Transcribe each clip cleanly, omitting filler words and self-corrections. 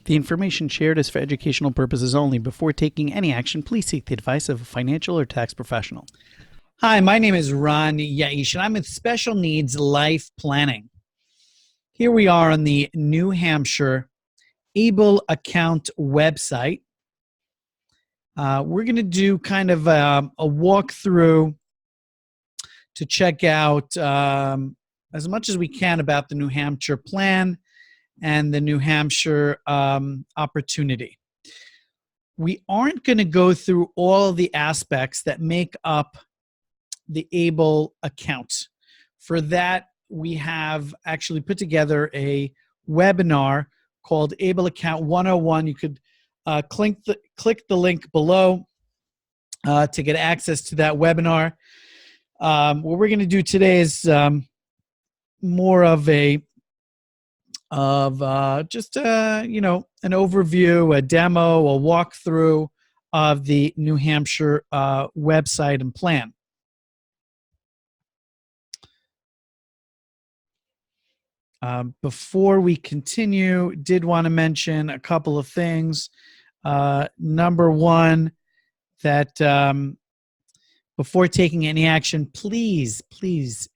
The information shared is for educational purposes only. Before taking any action, please seek the advice of a financial or tax professional. Hi, my name is Ron Yaish, and I'm with Special Needs Life Planning. Here we are on the New Hampshire Able Account website. We're going to do kind of a walkthrough to check out as much as we can about the New Hampshire plan and the New Hampshire opportunity. We aren't going to go through all of the aspects that make up the ABLE account. For that, we have actually put together a webinar called ABLE Account 101. You could click the link below to get access to that webinar. What we're going to do today is more of an overview, a demo, a walkthrough of the New Hampshire website and plan. Before we continue, did want to mention a couple of things. Number one, that before taking any action, please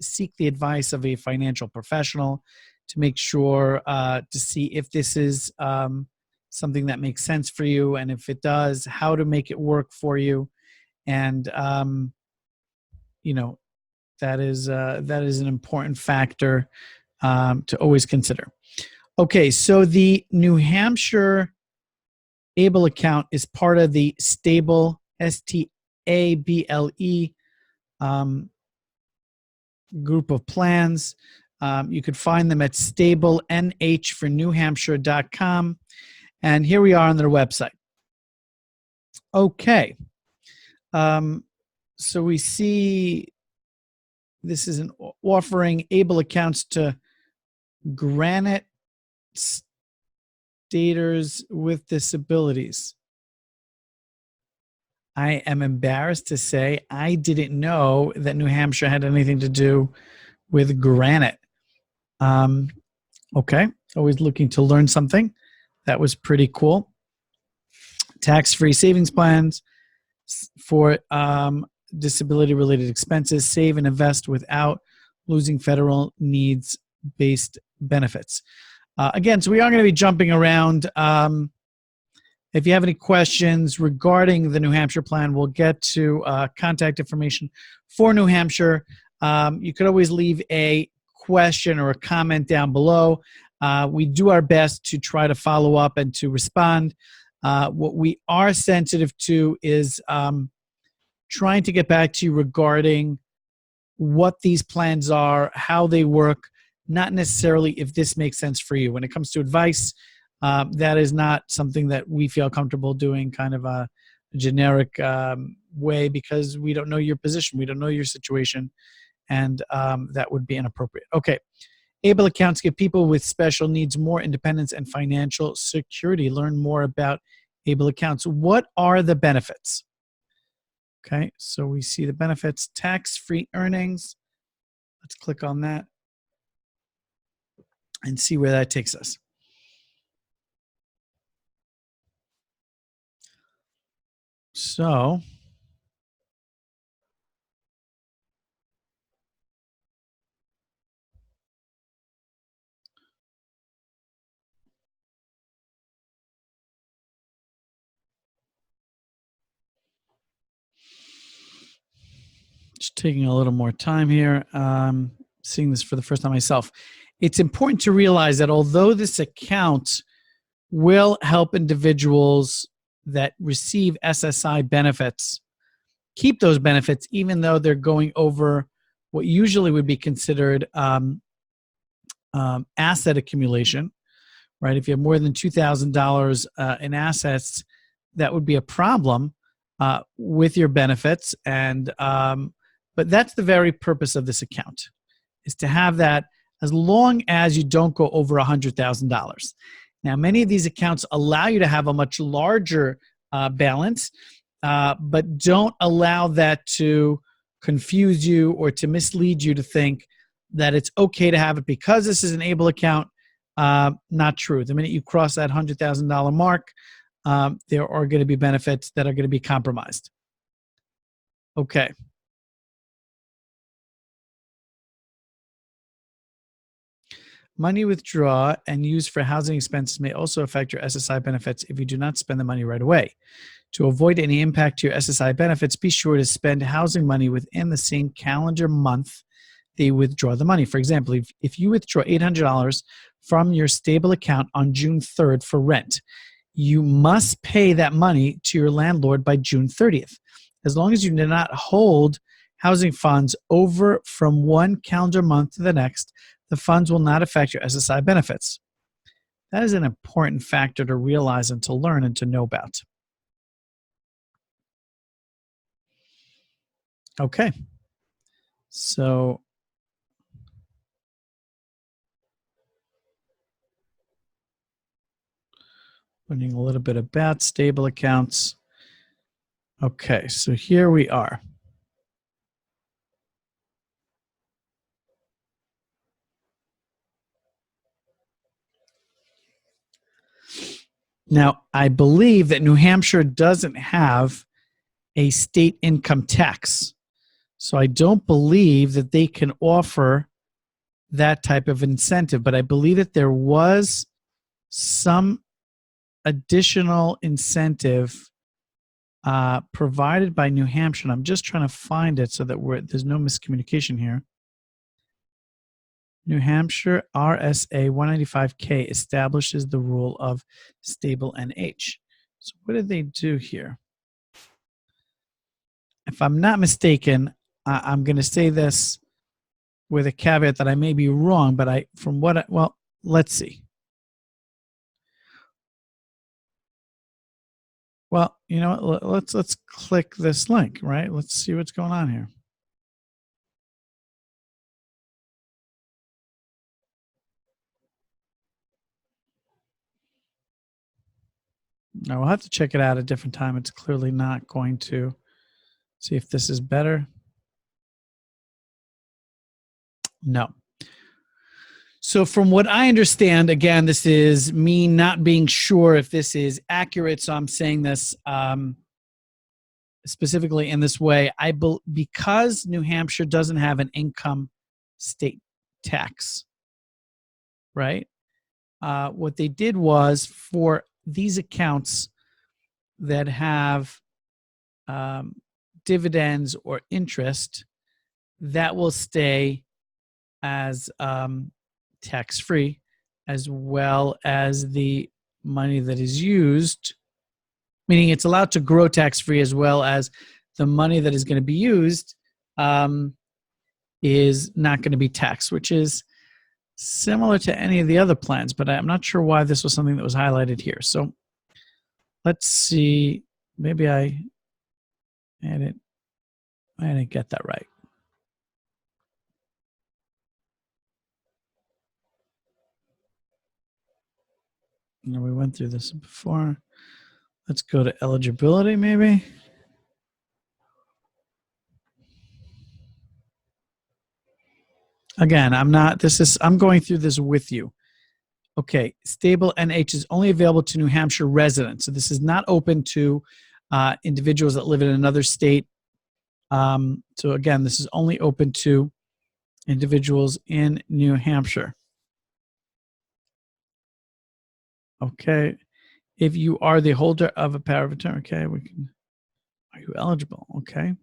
seek the advice of a financial professional to make sure to see if this is something that makes sense for you, and if it does, how to make it work for you. And that is an important factor to always consider. Okay, so the New Hampshire ABLE account is part of the Stable, STABLE group of plans. You could find them at stablenh4newhampshire.com. And here we are on their website. Okay. So we see this is an offering ABLE accounts to granite staters with disabilities. I am embarrassed to say I didn't know that New Hampshire had anything to do with granite. Okay, always looking to learn something. That was pretty cool. Tax-free savings plans for disability-related expenses. Save and invest without losing federal needs-based benefits. Again, so we are going to be jumping around. If you have any questions regarding the New Hampshire plan, we'll get to contact information for New Hampshire. You could always leave a question or a comment down below. We do our best to try to follow up and to respond. What we are sensitive to is trying to get back to you regarding what these plans are, how they work, not necessarily if this makes sense for you. When it comes to advice, that is not something that we feel comfortable doing kind of a generic way, because we don't know your position, we don't know your situation, and that would be inappropriate. Okay, ABLE accounts give people with special needs more independence and financial security. Learn more about ABLE accounts. What are the benefits? Okay, so we see the benefits, tax-free earnings. Let's click on that and see where that takes us. So just taking a little more time here, seeing this for the first time myself. It's important to realize that although this account will help individuals that receive SSI benefits keep those benefits, even though they're going over what usually would be considered asset accumulation, right? If you have more than $2,000 in assets, that would be a problem with your benefits. And but that's the very purpose of this account, is to have that as long as you don't go over $100,000. Now, many of these accounts allow you to have a much larger balance, but don't allow that to confuse you or to mislead you to think that it's okay to have it because this is an ABLE account. Not true. The minute you cross that $100,000 mark, there are going to be benefits that are going to be compromised. Okay. Money withdraw and use for housing expenses may also affect your SSI benefits if you do not spend the money right away. To avoid any impact to your SSI benefits, be sure to spend housing money within the same calendar month they withdraw the money. For example, if you withdraw $800 from your stable account on June 3rd for rent, you must pay that money to your landlord by June 30th. As long as you do not hold housing funds over from one calendar month to the next, the funds will not affect your SSI benefits. That is an important factor to realize and to learn and to know about. Okay. So learning a little bit about stable accounts. Okay, so here we are. Now, I believe that New Hampshire doesn't have a state income tax. So I don't believe that they can offer that type of incentive, but I believe that there was some additional incentive provided by New Hampshire. And I'm just trying to find it so that there's no miscommunication here. New Hampshire RSA 195K establishes the rule of stable NH. So what did they do here? If I'm not mistaken, I'm going to say this with a caveat that I may be wrong, but well, let's see. Well, you know what? Let's click this link, right? Let's see what's going on here. Now we'll have to check it out at a different time. It's clearly not going to. See if this is better. No. So from what I understand, again, this is me not being sure if this is accurate. So I'm saying this specifically in this way. Because New Hampshire doesn't have an income state tax, right? What they did was for these accounts that have dividends or interest, that will stay as tax-free, as well as the money that is used, meaning it's allowed to grow tax-free, as well as the money that is going to be used is not going to be taxed, which is similar to any of the other plans, but I'm not sure why this was something that was highlighted here. So let's see. Maybe I didn't get that right. No, we went through this before. Let's go to eligibility, maybe. Again, I'm going through this with you. Okay, stable NH is only available to New Hampshire residents. So this is not open to individuals that live in another state. So again, this is only open to individuals in New Hampshire. Okay, if you are the holder of a power of attorney, okay, are you eligible? Okay.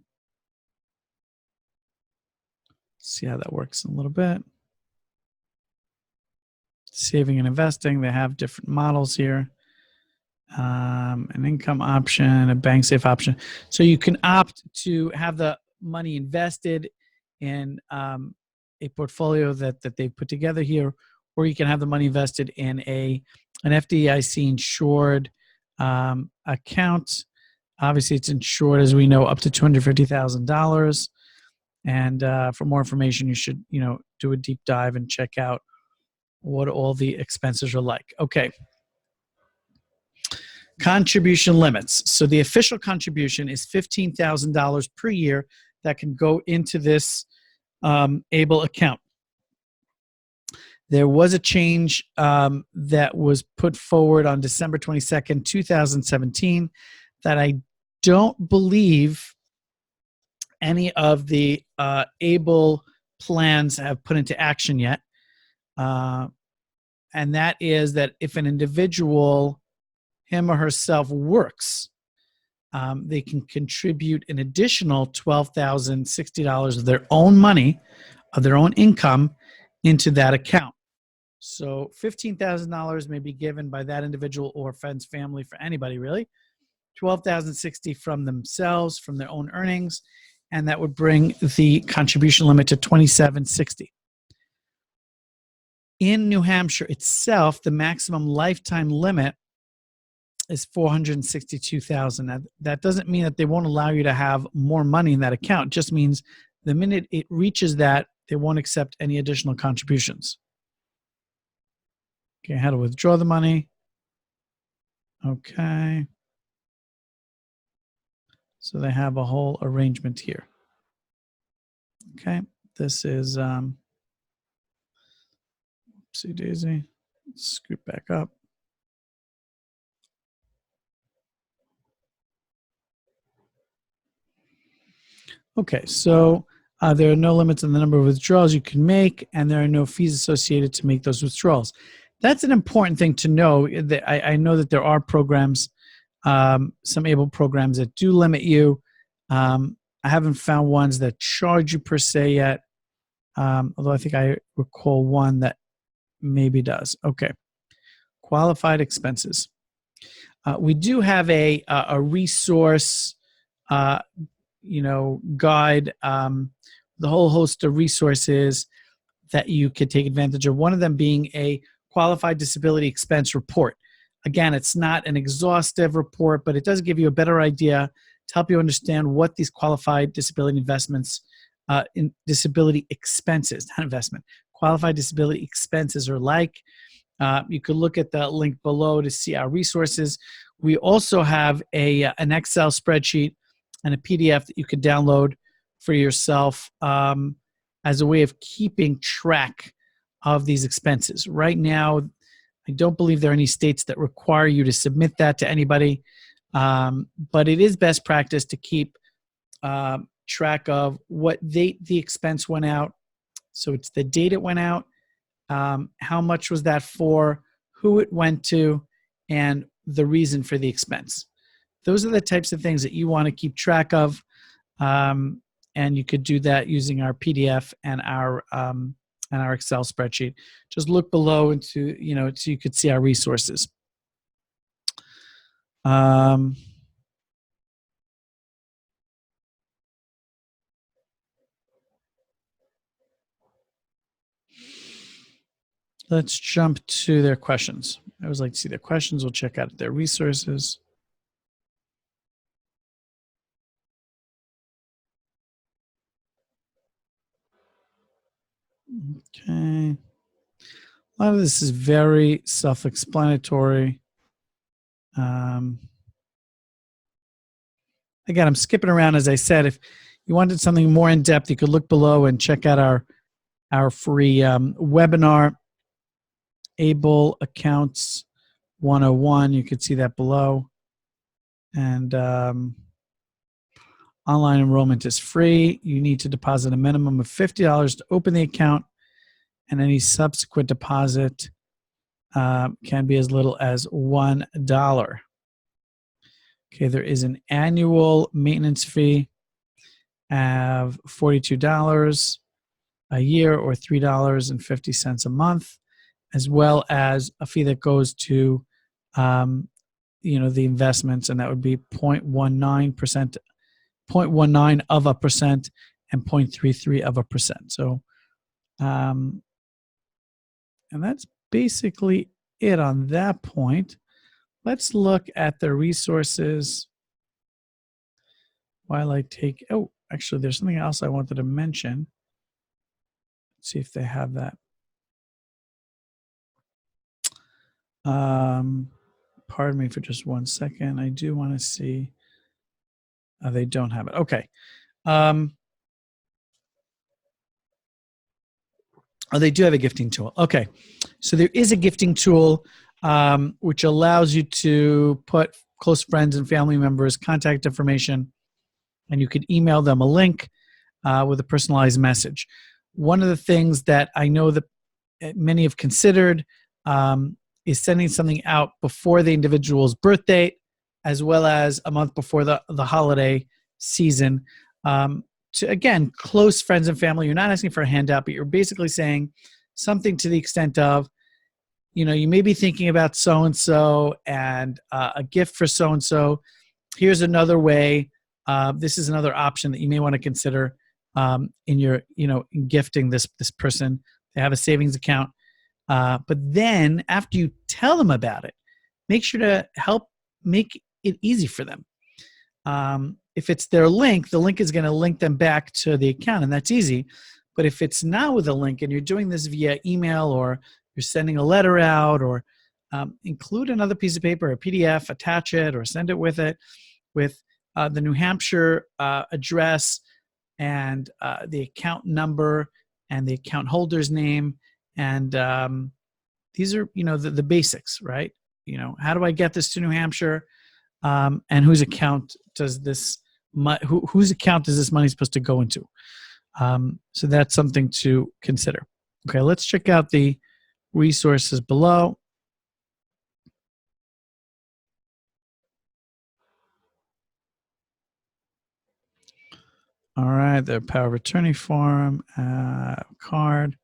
See how that works in a little bit. Saving and investing, they have different models here. An income option, a bank safe option. So you can opt to have the money invested in a portfolio that they've put together here, or you can have the money invested in an FDIC insured account. Obviously, it's insured, as we know, up to $250,000. And for more information, you should do a deep dive and check out what all the expenses are like. Okay. Contribution limits. So the official contribution is $15,000 per year that can go into this ABLE account. There was a change that was put forward on December 22nd, 2017, that I don't believe any of the ABLE plans have put into action yet. And that is that if an individual, him or herself, works, they can contribute an additional $12,060 of their own money, of their own income, into that account. So $15,000 may be given by that individual or friends, family, for anybody really. $12,060 from themselves, from their own earnings, and that would bring the contribution limit to $2,760. In New Hampshire itself, the maximum lifetime limit is $462,000. Now, that doesn't mean that they won't allow you to have more money in that account. It just means the minute it reaches that, they won't accept any additional contributions. Okay, how to withdraw the money. Okay. So they have a whole arrangement here. Okay, this is, oopsie daisy, scoot back up. Okay, so there are no limits on the number of withdrawals you can make, and there are no fees associated to make those withdrawals. That's an important thing to know. That I know that there are programs, some ABLE programs that do limit you. I haven't found ones that charge you per se yet, although I think I recall one that maybe does. Okay, qualified expenses. We do have a resource, guide, the whole host of resources that you could take advantage of. One of them being a qualified disability expense report. Again, it's not an exhaustive report, but it does give you a better idea to help you understand what these qualified disability investments, in disability expenses, not investment, qualified disability expenses are like. You could look at the link below to see our resources. We also have an Excel spreadsheet and a PDF that you could download for yourself as a way of keeping track of these expenses. Right now, I don't believe there are any states that require you to submit that to anybody, but it is best practice to keep track of what date the expense went out. So it's the date it went out, how much was that for, who it went to, and the reason for the expense. Those are the types of things that you want to keep track of, and you could do that using our PDF and our Excel spreadsheet. Just look below into, so you could see our resources. Let's jump to their questions. I always like to see their questions. We'll check out their resources. Okay. A lot of this is very self-explanatory. Again, I'm skipping around. As I said, if you wanted something more in depth, you could look below and check out our free webinar, ABLE Accounts 101. You could see that below. And online enrollment is free. You need to deposit a minimum of $50 to open the account, and any subsequent deposit can be as little as $1. Okay, there is an annual maintenance fee of $42 a year, or $3.50 a month, as well as a fee that goes to the investments, and that would be 0.19%, 0.19 of a percent, and 0.33 of a percent. So, and that's basically it on that point. Let's look at the resources while I take, actually, there's something else I wanted to mention. Let's see if they have that. Pardon me for just 1 second. I do want to see. They don't have it. Okay. Oh, they do have a gifting tool. Okay. So there is a gifting tool which allows you to put close friends and family members' contact information, and you could email them a link with a personalized message. One of the things that I know that many have considered is sending something out before the individual's birth date, as well as a month before the holiday season. To, again, close friends and family. You're not asking for a handout, but you're basically saying something to the extent of, you may be thinking about so-and-so and a gift for so-and-so. Here's another way. This is another option that you may want to consider in your, in gifting this person. They have a savings account. But then after you tell them about it, make sure to help make it easy for them. If it's their link, the link is going to link them back to the account, and that's easy. But if it's not with a link and you're doing this via email, or you're sending a letter out, or include another piece of paper, a PDF, attach it, or send it with the New Hampshire address and the account number and the account holder's name. And these are, the basics, right? How do I get this to New Hampshire? And whose account does this whose account is this money supposed to go into? So that's something to consider. Okay, let's check out the resources below. All right, the power of attorney form, card.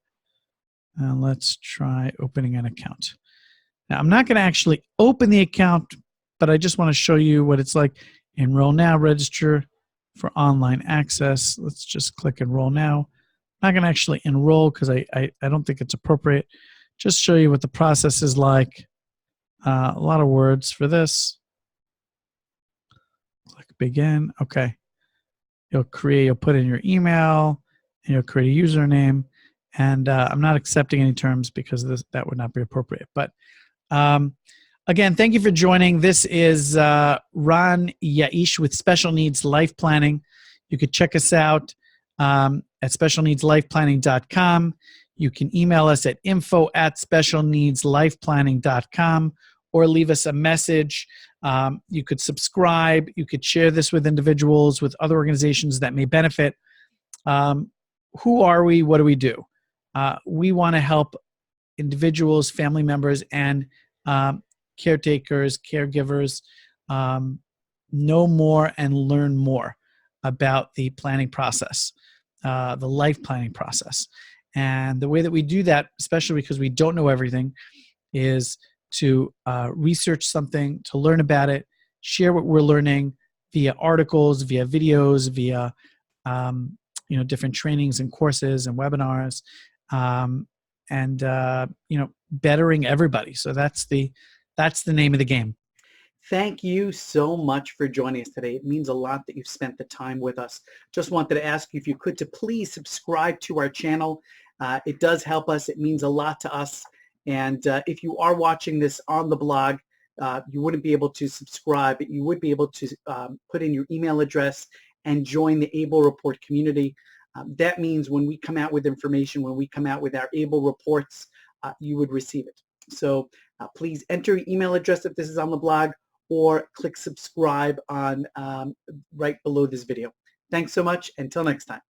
And let's try opening an account. Now, I'm not going to actually open the account, but I just want to show you what it's like. Enroll now, register for online access. Let's just click enroll now. I'm not going to actually enroll because I don't think it's appropriate. Just show you what the process is like. A lot of words for this. Click begin. Okay. You'll put in your email, and you'll create a username. And I'm not accepting any terms because that would not be appropriate. But again, thank you for joining. This is Ron Yaish with Special Needs Life Planning. You could check us out at specialneedslifeplanning.com. You can email us at info@specialneedslifeplanning.com, or leave us a message. You could subscribe. You could share this with individuals, with other organizations that may benefit. Who are we? What do we do? We want to help individuals, family members, and caretakers, caregivers know more and learn more about the planning process, the life planning process. And the way that we do that, especially because we don't know everything, is to research something, to learn about it, share what we're learning via articles, via videos, via different trainings and courses and webinars, and bettering everybody. So that's the name of the game. Thank you so much for joining us today. It means a lot that you've spent the time with us. Just wanted to ask you if you could to please subscribe to our channel. It does help us. It means a lot to us. And if you are watching this on the blog, you wouldn't be able to subscribe, but you would be able to put in your email address and join the ABLE Report community. That means when we come out with information, when we come out with our ABLE reports, you would receive it. So please enter your email address if this is on the blog, or click subscribe on right below this video. Thanks so much. Until next time.